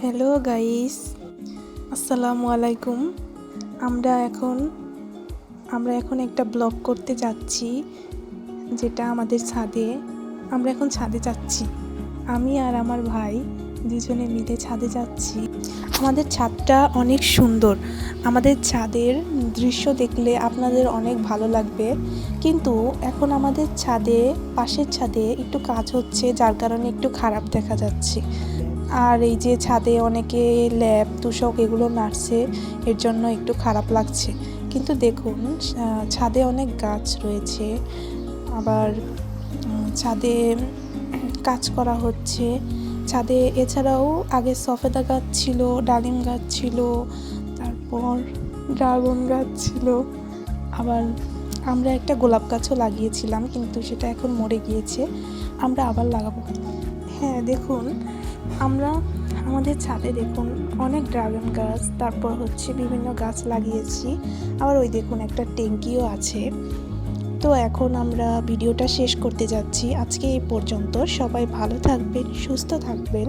Hello guys, আসসালামু আলাইকুম। আমরা এখন আমরা এখন একটা ব্লগ করতে যাচ্ছি, যেটা আমাদের ছাদে। আমরা এখন ছাদে যাচ্ছি, আমি আর আমার ভাই দুজনে মিলে ছাদে যাচ্ছি। আমাদের ছাদটা অনেক সুন্দর। আমাদের ছাদের দৃশ্য দেখলে আপনাদের অনেক ভালো লাগবে, কিন্তু এখন আমাদের পাশের ছাদে একটু কাজ হচ্ছে, যার কারণে একটু খারাপ দেখা যাচ্ছে। আর এই যে ছাদে অনেকে ল্যাব তুষক এগুলো নাড়ছে, এর জন্য একটু খারাপ লাগছে। কিন্তু দেখুন, ছাদে অনেক গাছ রয়েছে, আবার ছাদে কাজ করা হচ্ছে। ছাদে এছাড়াও আগে সফেদা গাছ ছিল, ডালিম গাছ ছিল, তারপর ড্রাগন গাছ ছিল। আবার আমরা একটা গোলাপ গাছও লাগিয়েছিলাম, কিন্তু সেটা এখন মরে গিয়েছে। আমরা আবার লাগাবো। হ্যাঁ দেখুন, আমরা আমাদের ছাদে দেখুন অনেক ড্রাগন গাছ, তারপর হচ্ছে বিভিন্ন গাছ লাগিয়েছি। আবার ওই দেখুন একটা ট্যাঙ্কিও আছে। তো এখন আমরা ভিডিওটা শেষ করতে যাচ্ছি। আজকে এই পর্যন্ত। সবাই ভালো থাকবেন, সুস্থ থাকবেন।